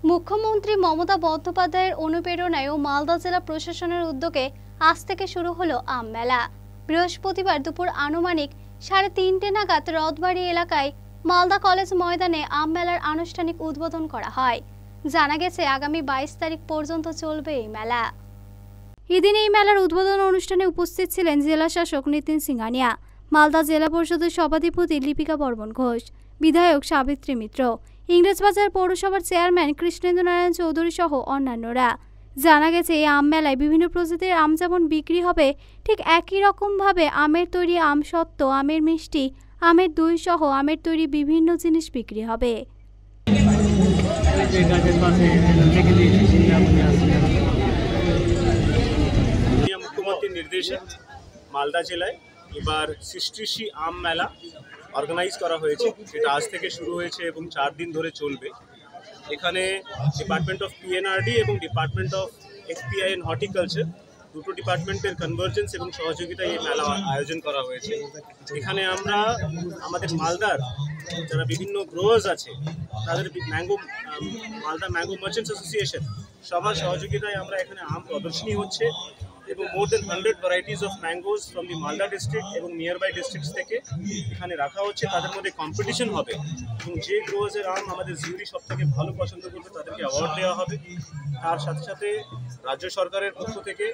মুখ্যমন্ত্রী মমতা বন্দ্যোপাধ্যায়ের অনুপ্রেরণায় ও মালদা জেলা প্রশাসনের উদ্যোগে আজ থেকে শুরু হলো আম মেলা। বৃহস্পতিবার দুপুর আনুমানিক 3:30 নাগাদ রথবাড়ি এলাকায় মালদা কলেজ ময়দানে আম মেলার আনুষ্ঠানিক উদ্বোধন করা হয়। জানা গেছে আগামী 22 তারিখ পর্যন্ত চলবে এই মেলা। এদিন এই মেলার উদ্বোধন অনুষ্ঠানে উপস্থিত ছিলেন জেলা শাসক নিতিন সিংহানিয়া, মালদা জেলা পরিষদের সভাধিপতি লিপিকা বর্মন ঘোষ, বিধায়ক সাবিত্রী মিত্র, ইংরেজবাজার পৌরসভার চেয়ারম্যান কৃষ্ণেন্দু নারায়ণ চৌধুরী সহ অন্যান্যরা। জানা গেছে এই আম মেলায় বিভিন্ন প্রজাতির আম যেমন বিক্রি হবে, ঠিক একই রকমভাবে আমের তৈরি আমসত্ত্ব, আমের মিষ্টি, আমের দই সহ আমের তৈরি বিভিন্ন জিনিস বিক্রি হবে। মুখ্যমন্ত্রীর নির্দেশে মালদা জেলায় এবার সৃষ্টিশী আম মেলা অর্গানাইজ করা হয়েছে, যেটা আজ থেকে শুরু হয়েছে এবং 4 দিন ধরে চলবে। এখানে ডিপার্টমেন্ট অফ পিএনআরডি এবং department of FPI and horticulture দুটো ডিপার্টমেন্টের কনভার্জেন্স এবং সহযোগিতায় এই মেলা আয়োজন করা হয়েছে। এখানে আমরা আমাদের মালদার যারা বিভিন্ন গ্রোয়ার্স আছে তাদের মালদা ম্যাঙ্গো মার্চেন্টস অ্যাসোসিয়েশন সবার সহযোগিতায় আমরা এখানে আম প্রদর্শনী হচ্ছে এবং মোর দেন 100 varieties of mangoes from the Malda district এবং নিয়ার বাই ডিস্ট্রিক্টস থেকে এখানে রাখা হচ্ছে। তাদের মধ্যে কম্পিটিশন হবে এবং যে গ্রোয়ার্সের আম আমাদের জিউরি সব থেকে ভালো পছন্দ করবে তাদেরকে অ্যাওয়ার্ড দেওয়া হবে। তার সাথে সাথে রাজ্য সরকারের পক্ষ থেকে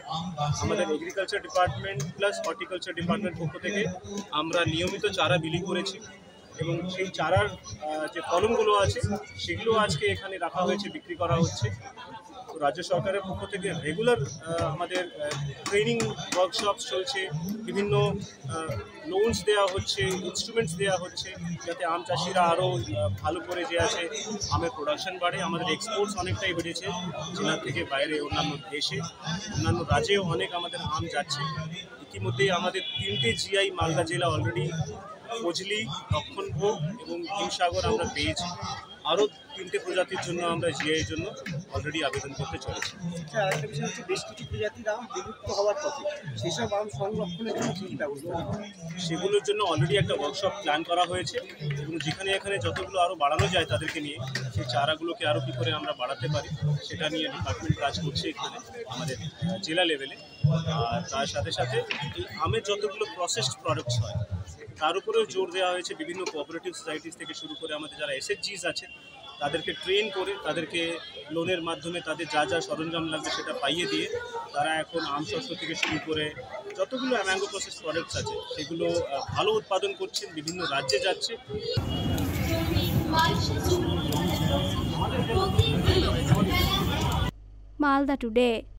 আমাদের agriculture department plus horticulture department পক্ষ থেকে আমরা নিয়মিত চারা বিলি করেছি এবং সেই চারার যে ফলনগুলো আছে সেগুলো আজকে এখানে রাখা হয়েছে, বিক্রি করা হচ্ছে। তো রাজ্য সরকারের পক্ষ থেকে রেগুলার আমাদের ট্রেনিং ওয়ার্কশপস চলছে, বিভিন্ন লোনস দেওয়া হচ্ছে, ইনস্ট্রুমেন্টস দেওয়া হচ্ছে, যাতে আম চাষিরা আরও ভালো করে যে আছে আমের প্রোডাকশন বাড়ে। আমাদের এক্সপোর্টস অনেকটাই বেড়েছে জেলা থেকে বাইরে, অন্যান্য দেশে, অন্যান্য রাজ্যেও অনেক আমাদের আম যাচ্ছে। ইতিমধ্যেই আমাদের 3টে জিআই মালদা জেলা অলরেডি ফজলি, লক্ষণভোগ এবং হিমসাগর আমরা পেয়েছি। আরও 3টে প্রজাতির জন্য আমরা জিআইয়ের জন্য অলরেডি আবেদন করতে চলেছি। আরেকটা বিষয় হচ্ছে বেশ কিছু প্রজাতির আম বিলুপ্ত হওয়ার পথে, সেসব আম সংরক্ষণের জন্য কী ব্যবস্থা? সেগুলোর জন্য অলরেডি একটা ওয়ার্কশপ প্ল্যান করা হয়েছে এবং যেখানে এখানে যতগুলো আরও বাড়ানো যায় তাদেরকে নিয়ে সেই চারাগুলোকে আরও কী করে আমরা বাড়াতে পারি সেটা নিয়ে ডিপার্টমেন্ট কাজ করছে এখানে আমাদের জেলা লেভেলে। আর তার সাথে সাথে এই আমের যতগুলো প্রসেসড প্রোডাক্টস হয় তার উপরেও জোর দেওয়া হয়েছে। বিভিন্ন কোঅপারেটিভ সোসাইটিস থেকে শুরু করে আমাদের যারা এসএইচজিস আছে তাদেরকে ট্রেন করে তাদেরকে লোনের মাধ্যমে তাদের যা যা সরঞ্জাম লাগবে সেটা পাইয়ে দিয়ে তারা এখন আমশস্য থেকে শুরু করে যতগুলো ম্যাঙ্গো প্রসেস প্রোডাক্টস আছে সেগুলো ভালো উৎপাদন করছেন, বিভিন্ন রাজ্যে যাচ্ছে। মালদা টুডে।